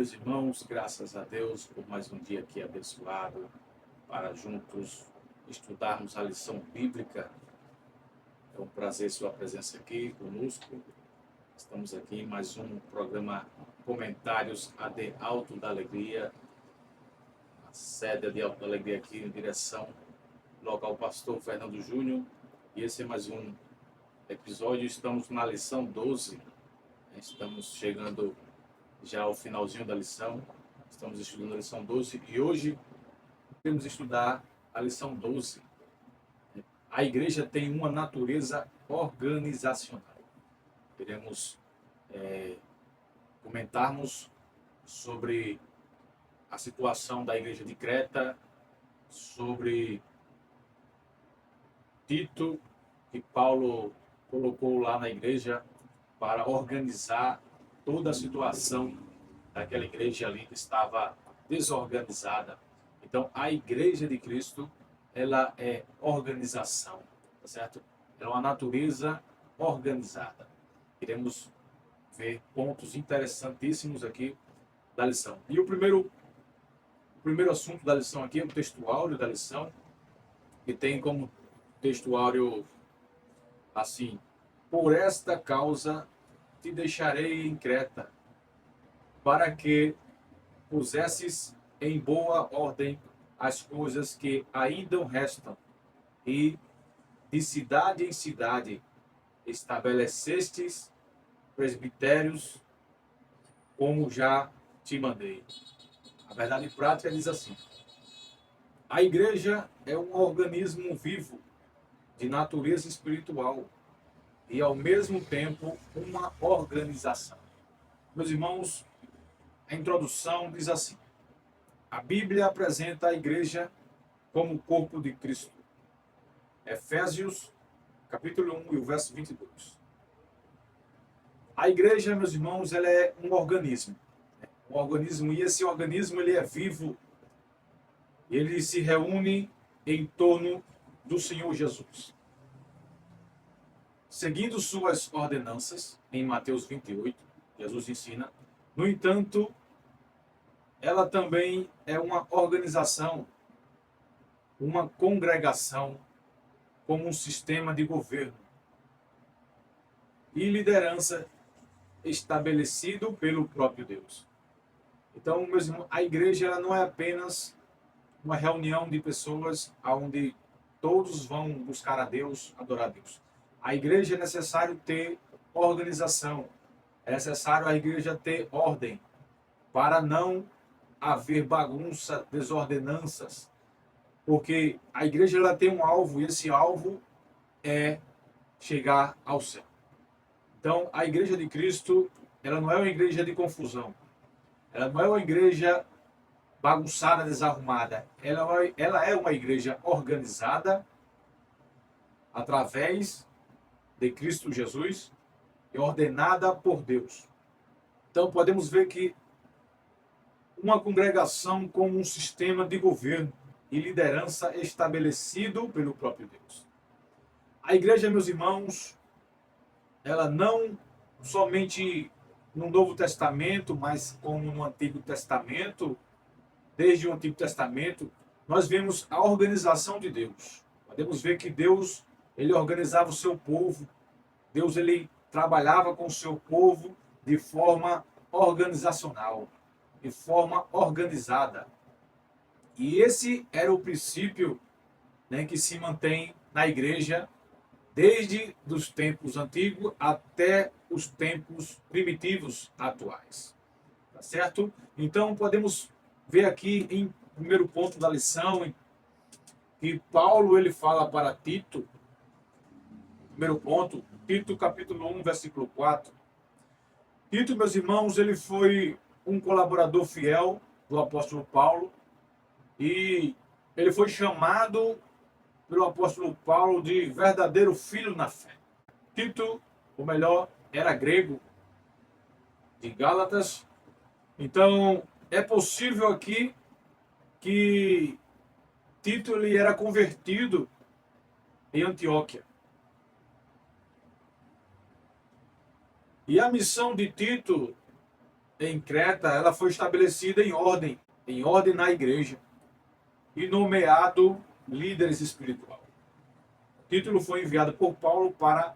meus irmãos, graças a Deus por mais um dia aqui abençoado para juntos estudarmos a lição bíblica. É um prazer sua presença aqui conosco. Estamos aqui em mais um programa Comentários AD Alto da Alegria, a sede de Alto da Alegria aqui em direção local Pastor Fernando Júnior. E esse é mais um episódio, estamos na lição 12. Estamos chegando já ao finalzinho da lição, estamos estudando a lição 12 e hoje vamos estudar a lição 12. A igreja tem uma natureza organizacional. Queremos comentarmos sobre a situação da igreja de Creta, sobre Tito, que Paulo colocou lá na igreja para organizar toda a situação daquela igreja ali que estava desorganizada. Então, a igreja de Cristo, ela é organização, tá certo? Ela é uma natureza organizada. Iremos ver pontos interessantíssimos aqui da lição. E o primeiro assunto da lição aqui é o textuário da lição, que tem como textuário assim: por esta causa te deixarei em Creta, para que pusesses em boa ordem as coisas que ainda restam, e de cidade em cidade estabelecestes presbitérios, como já te mandei. A verdade prática diz assim: a igreja é um organismo vivo, de natureza espiritual, e ao mesmo tempo uma organização. Meus irmãos, a introdução diz assim: a Bíblia apresenta a igreja como o corpo de Cristo. Efésios, capítulo 1 e o verso 22. A igreja, meus irmãos, ela é um organismo. E esse organismo ele é vivo. Ele se reúne em torno do Senhor Jesus. Seguindo suas ordenanças, em Mateus 28, Jesus ensina. No entanto, ela também é uma organização, uma congregação, como um sistema de governo e liderança estabelecido pelo próprio Deus. Então, meus irmãos, a igreja ela não é apenas uma reunião de pessoas onde todos vão buscar a Deus, adorar a Deus. A igreja é necessário ter organização, é necessário a igreja ter ordem, para não haver bagunça, desordenanças, porque a igreja ela tem um alvo, e esse alvo é chegar ao céu. Então, a igreja de Cristo, ela não é uma igreja de confusão, ela não é uma igreja bagunçada, desarrumada, ela é uma igreja organizada através de Cristo Jesus e ordenada por Deus. Então, podemos ver que uma congregação como um sistema de governo e liderança estabelecido pelo próprio Deus. A igreja, meus irmãos, ela não somente no Novo Testamento, mas como no Antigo Testamento, desde o Antigo Testamento, nós vemos a organização de Deus. Podemos ver que Deus, ele organizava o seu povo, Deus, ele trabalhava com o seu povo de forma organizacional, de forma organizada. E esse era o princípio, né, que se mantém na igreja desde os tempos antigos até os tempos primitivos atuais. Tá certo? Então, podemos ver aqui em primeiro ponto da lição que Paulo ele fala para Tito, primeiro ponto, Tito capítulo 1, versículo 4. Tito, meus irmãos, ele foi um colaborador fiel do apóstolo Paulo e ele foi chamado pelo apóstolo Paulo de verdadeiro filho na fé. Tito, ou melhor, era grego, de Gálatas. Então, é possível aqui que Tito ele era convertido em Antioquia. E a missão de Tito em Creta, ela foi estabelecida em ordem na igreja, e nomeado líderes espirituais. O título foi enviado por Paulo para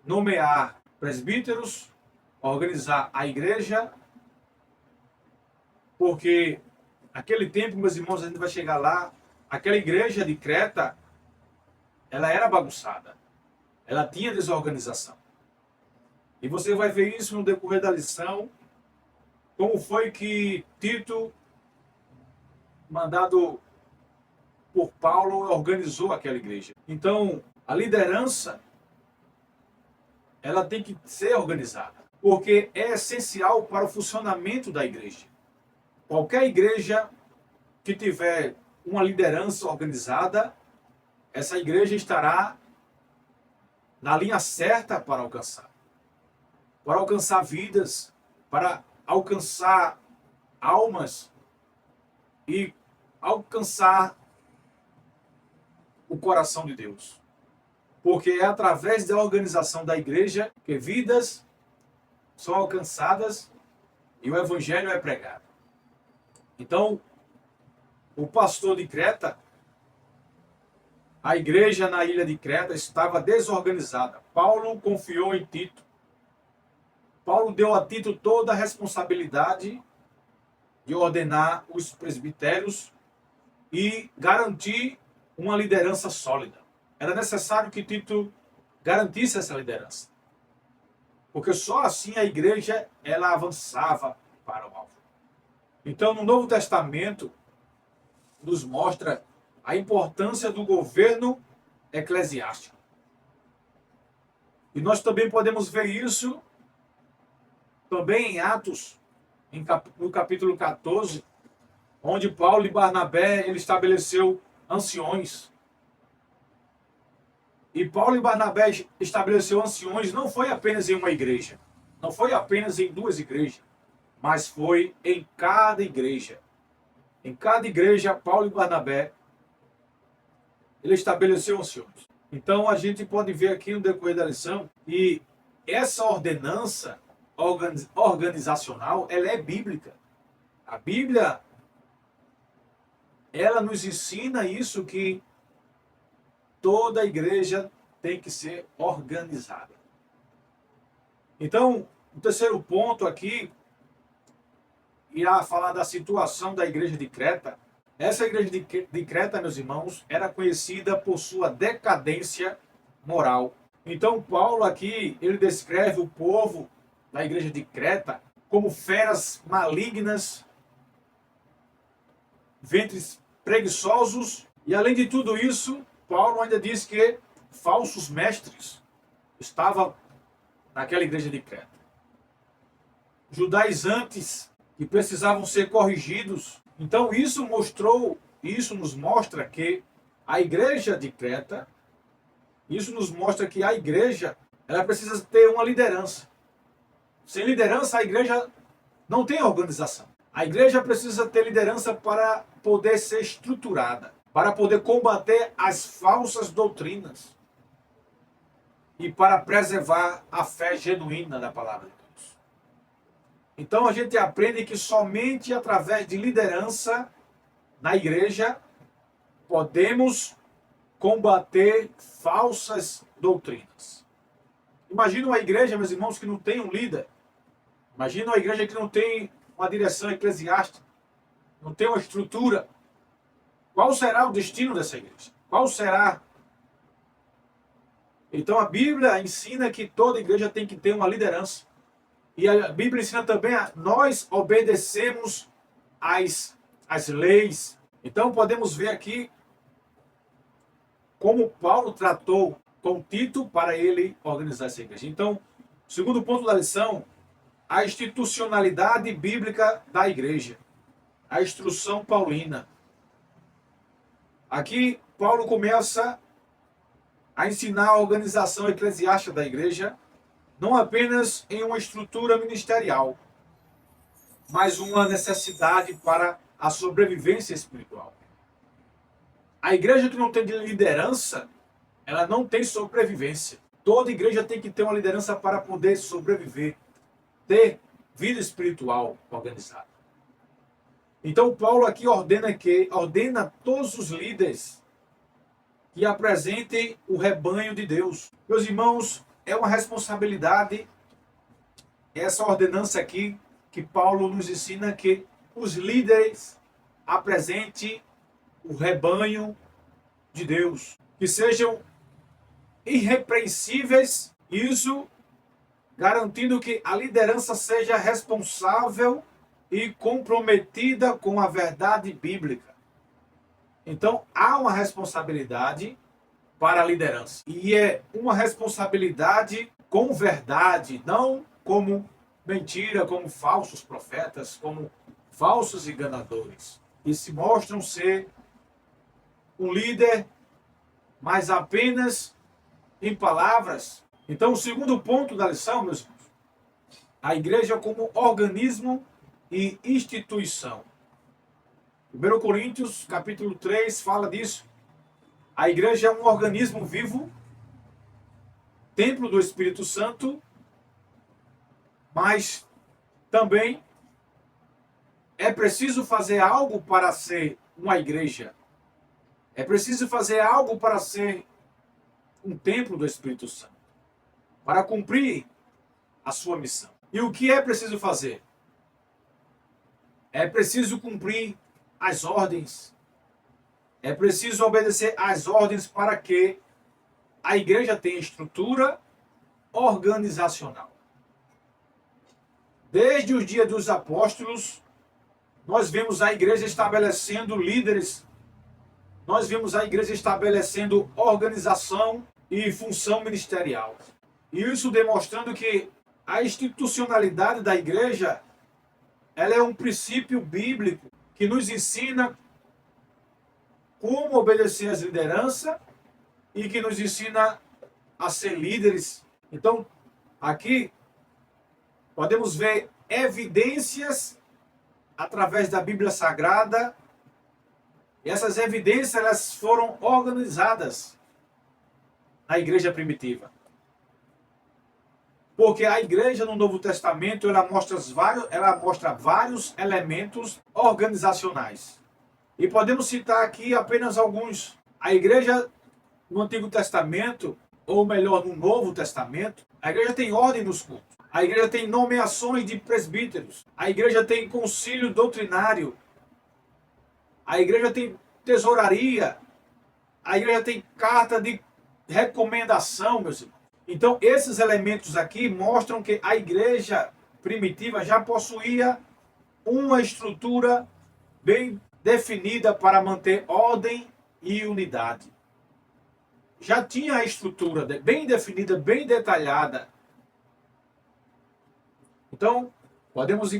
nomear presbíteros, organizar a igreja, porque naquele tempo, meus irmãos, a gente vai chegar lá, aquela igreja de Creta, ela era bagunçada, ela tinha desorganização. E você vai ver isso no decorrer da lição, como foi que Tito, mandado por Paulo, organizou aquela igreja. Então, a liderança, ela tem que ser organizada, porque é essencial para o funcionamento da igreja. Qualquer igreja que tiver uma liderança organizada, essa igreja estará na linha certa para alcançar vidas, para alcançar almas e alcançar o coração de Deus. Porque é através da organização da igreja que vidas são alcançadas e o evangelho é pregado. Então, o pastor de Creta, a igreja na ilha de Creta estava desorganizada. Paulo confiou em Tito. Paulo deu a Tito toda a responsabilidade de ordenar os presbitérios e garantir uma liderança sólida. Era necessário que Tito garantisse essa liderança, porque só assim a igreja ela avançava para o alvo. Então, no Novo Testamento, nos mostra a importância do governo eclesiástico. E nós também podemos ver isso também em Atos, no capítulo 14, onde Paulo e Barnabé ele estabeleceu anciões. E Paulo e Barnabé estabeleceu anciões não foi apenas em uma igreja, não foi apenas em duas igrejas, mas foi em cada igreja. Em cada igreja, Paulo e Barnabé, ele estabeleceu anciões. Então a gente pode ver aqui no decorrer da lição que essa ordenança organizacional, ela é bíblica. A Bíblia, ela nos ensina isso, que toda igreja tem que ser organizada. Então, o terceiro ponto aqui irá falar da situação da igreja de Creta. Essa igreja de Creta, meus irmãos, era conhecida por sua decadência moral. Então, Paulo aqui, ele descreve o povo da igreja de Creta como feras malignas, ventres preguiçosos, e além de tudo isso, Paulo ainda diz que falsos mestres estavam naquela igreja de Creta. Judaizantes que precisavam ser corrigidos. Então isso nos mostra que a igreja de Creta, isso nos mostra que a igreja, ela precisa ter uma liderança. Sem liderança, a igreja não tem organização. A igreja precisa ter liderança para poder ser estruturada, para poder combater as falsas doutrinas e para preservar a fé genuína da palavra de Deus. Então a gente aprende que somente através de liderança na igreja podemos combater falsas doutrinas. Imagina uma igreja, meus irmãos, que não tem um líder. Imagina uma igreja que não tem uma direção eclesiástica, não tem uma estrutura. Qual será o destino dessa igreja? Qual será? Então a Bíblia ensina que toda igreja tem que ter uma liderança. E a Bíblia ensina também a nós obedecemos as leis. Então podemos ver aqui como Paulo tratou com Tito para ele organizar essa igreja. Então, o segundo ponto da lição, a institucionalidade bíblica da igreja, a instrução paulina. Aqui, Paulo começa a ensinar a organização eclesiástica da igreja, não apenas em uma estrutura ministerial, mas uma necessidade para a sobrevivência espiritual. A igreja que não tem liderança, ela não tem sobrevivência. Toda igreja tem que ter uma liderança para poder sobreviver, ter vida espiritual organizada. Então Paulo aqui ordena a todos os líderes que apresentem o rebanho de Deus. Meus irmãos, é uma responsabilidade essa ordenança aqui que Paulo nos ensina, que os líderes apresentem o rebanho de Deus, que sejam irrepreensíveis, isso garantindo que a liderança seja responsável e comprometida com a verdade bíblica. Então, há uma responsabilidade para a liderança. E é uma responsabilidade com verdade, não como mentira, como falsos profetas, como falsos enganadores. E se mostram ser um líder, mas apenas em palavras. Então, o segundo ponto da lição, meus irmãos, a igreja como organismo e instituição. 1 Coríntios, capítulo 3, fala disso. A igreja é um organismo vivo, templo do Espírito Santo, mas também é preciso fazer algo para ser uma igreja. É preciso fazer algo para ser um templo do Espírito Santo, para cumprir a sua missão. E o que é preciso fazer? É preciso cumprir as ordens. É preciso obedecer às ordens para que a igreja tenha estrutura organizacional. Desde os dias dos apóstolos, nós vemos a igreja estabelecendo líderes, nós vimos a igreja estabelecendo organização e função ministerial. E isso demonstrando que a institucionalidade da igreja, ela é um princípio bíblico que nos ensina como obedecer às lideranças e que nos ensina a ser líderes. Então, aqui podemos ver evidências através da Bíblia Sagrada. E essas evidências elas foram organizadas na igreja primitiva. Porque a igreja no Novo Testamento ela mostra vários elementos organizacionais. E podemos citar aqui apenas alguns. A igreja no Antigo Testamento, ou melhor, no Novo Testamento, a igreja tem ordem nos cultos. A igreja tem nomeações de presbíteros. A igreja tem concílio doutrinário. A igreja tem tesouraria. A igreja tem carta de recomendação, meus irmãos. Então, esses elementos aqui mostram que a igreja primitiva já possuía uma estrutura bem definida para manter ordem e unidade. Já tinha a estrutura bem definida, bem detalhada. Então, podemos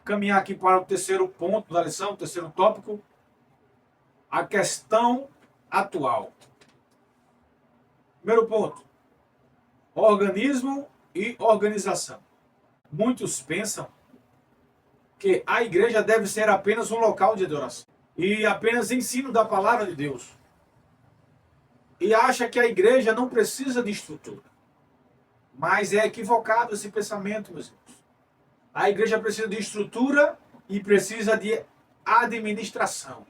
caminhar aqui para o terceiro ponto da lição, o terceiro tópico, a questão atual. Primeiro ponto, organismo e organização. Muitos pensam que a igreja deve ser apenas um local de adoração e apenas ensino da palavra de Deus. E acha que a igreja não precisa de estrutura. Mas é equivocado esse pensamento, meus irmãos. A igreja precisa de estrutura e precisa de administração.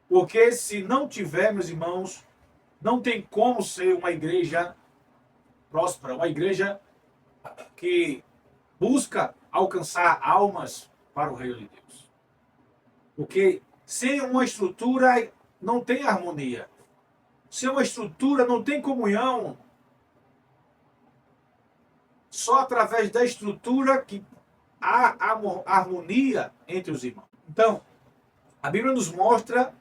Porque se não tiver, meus irmãos, não tem como ser uma igreja próspera, uma igreja que busca alcançar almas para o reino de Deus. Porque sem uma estrutura não tem harmonia. Sem uma estrutura não tem comunhão. Só através da estrutura que há harmonia entre os irmãos. Então, a Bíblia nos mostra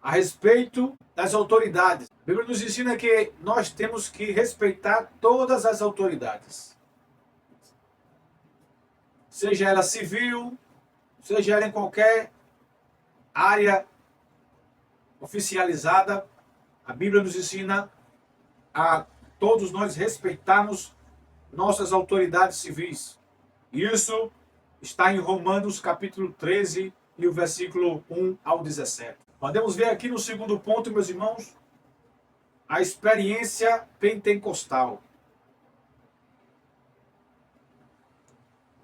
a respeito das autoridades. A Bíblia nos ensina que nós temos que respeitar todas as autoridades. Seja ela civil, seja ela em qualquer área oficializada, a Bíblia nos ensina a todos nós respeitarmos nossas autoridades civis. Isso está em Romanos capítulo 13 e o versículo 1 ao 17. Podemos ver aqui no segundo ponto, meus irmãos, a experiência pentecostal.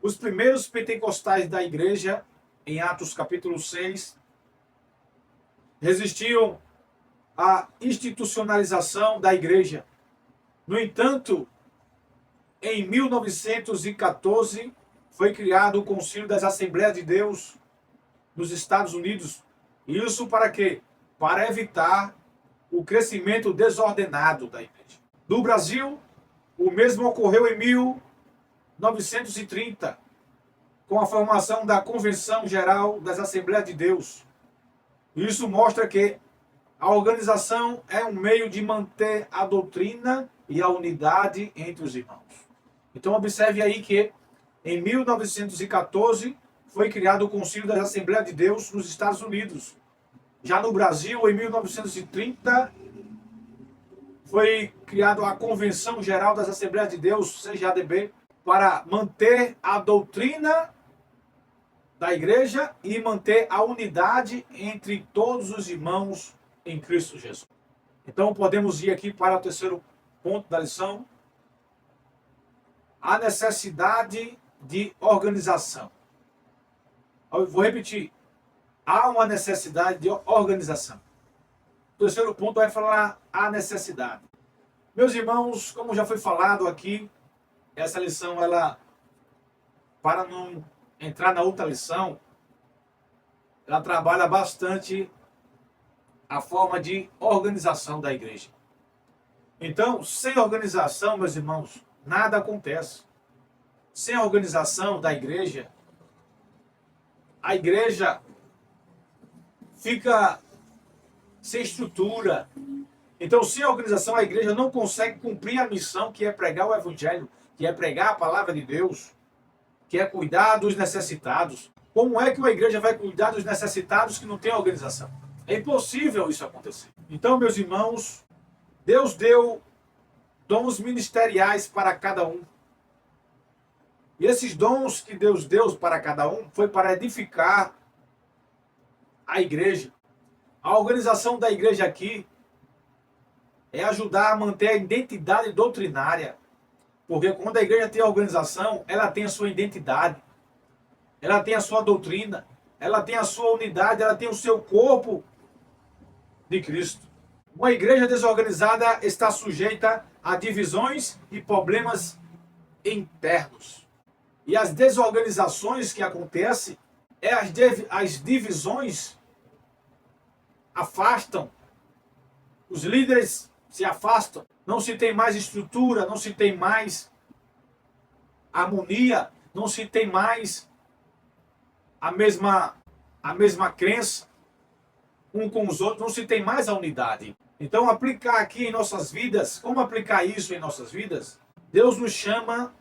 Os primeiros pentecostais da igreja, em Atos capítulo 6, resistiam à institucionalização da igreja. No entanto, em 1914, foi criado o Concílio das Assembleias de Deus nos Estados Unidos. Isso para quê? Para evitar o crescimento desordenado da igreja. No Brasil, o mesmo ocorreu em 1930, com a formação da Convenção Geral das Assembleias de Deus. Isso mostra que a organização é um meio de manter a doutrina e a unidade entre os irmãos. Então observe aí que em 1914 foi criado o Concílio das Assembleias de Deus nos Estados Unidos. Já no Brasil, em 1930, foi criada a Convenção Geral das Assembleias de Deus, CGADB, para manter a doutrina da igreja e manter a unidade entre todos os irmãos em Cristo Jesus. Então podemos ir aqui para o terceiro ponto da lição: a necessidade de organização. Eu vou repetir: há uma necessidade de organização. O terceiro ponto vai falar a necessidade. Meus irmãos, como já foi falado aqui, essa lição, ela, para não entrar na outra lição, ela trabalha bastante a forma de organização da igreja. Então, sem organização, meus irmãos, nada acontece. Sem a organização da igreja, a igreja fica sem estrutura. Então, sem a organização, a igreja não consegue cumprir a missão, que é pregar o evangelho, que é pregar a palavra de Deus, que é cuidar dos necessitados. Como é que uma igreja vai cuidar dos necessitados que não tem organização? É impossível isso acontecer. Então, meus irmãos, Deus deu dons ministeriais para cada um. E esses dons que Deus deu para cada um foi para edificar a igreja. A organização da igreja aqui é ajudar a manter a identidade doutrinária. Porque quando a igreja tem a organização, ela tem a sua identidade, ela tem a sua doutrina, ela tem a sua unidade, ela tem o seu corpo de Cristo. Uma igreja desorganizada está sujeita a divisões e problemas internos. E as desorganizações que acontecem, as divisões afastam, os líderes se afastam, não se tem mais estrutura, não se tem mais harmonia, não se tem mais a mesma crença um com os outros, não se tem mais a unidade. Então, aplicar aqui em nossas vidas, como aplicar isso em nossas vidas? Deus nos chama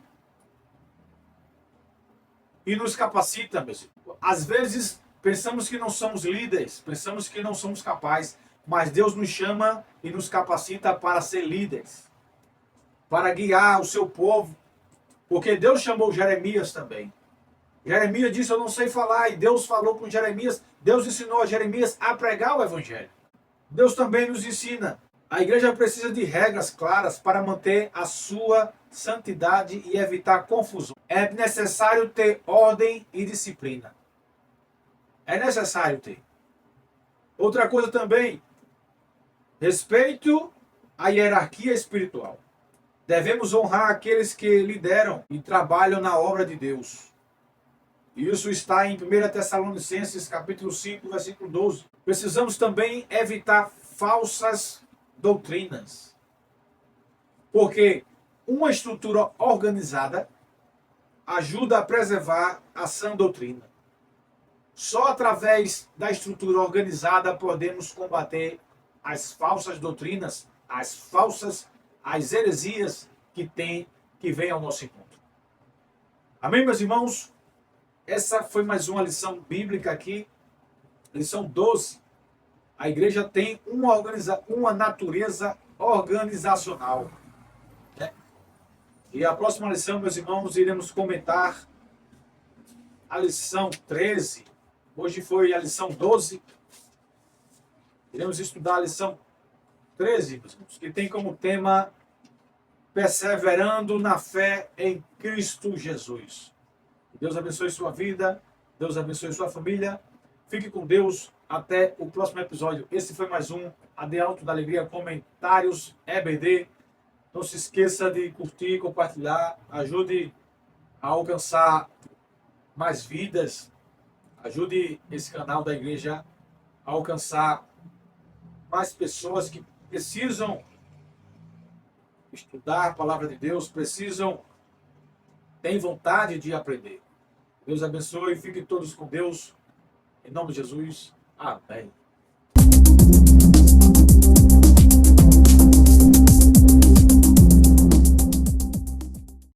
e nos capacita, meus irmãos. Às vezes, pensamos que não somos líderes, pensamos que não somos capazes, mas Deus nos chama e nos capacita para ser líderes, para guiar o seu povo, porque Deus chamou Jeremias também. Jeremias disse: eu não sei falar, e Deus falou com Jeremias, Deus ensinou a Jeremias a pregar o evangelho. Deus também nos ensina. A igreja precisa de regras claras para manter a sua santidade e evitar confusão. É necessário ter ordem e disciplina. É necessário ter. Outra coisa também, respeito à hierarquia espiritual. Devemos honrar aqueles que lideram e trabalham na obra de Deus. Isso está em 1 Tessalonicenses capítulo 5, versículo 12. Precisamos também evitar falsas doutrinas. Porque uma estrutura organizada ajuda a preservar a sã doutrina. Só através da estrutura organizada podemos combater as falsas doutrinas, as heresias que vêm ao nosso encontro. Amém, meus irmãos? Essa foi mais uma lição bíblica aqui, lição 12. A igreja tem uma natureza organizacional. Né? E a próxima lição, meus irmãos, iremos comentar a lição 13. Hoje foi a lição 12. Iremos estudar a lição 13, meus irmãos, que tem como tema perseverando na fé em Cristo Jesus. Deus abençoe sua vida. Deus abençoe sua família. Fique com Deus. Até o próximo episódio. Esse foi mais um AD Alto da Alegria Comentários EBD. Não se esqueça de curtir, compartilhar. Ajude a alcançar mais vidas. Ajude esse canal da igreja a alcançar mais pessoas que precisam estudar a palavra de Deus, têm vontade de aprender. Deus abençoe, fiquem todos com Deus. Em nome de Jesus. Amém.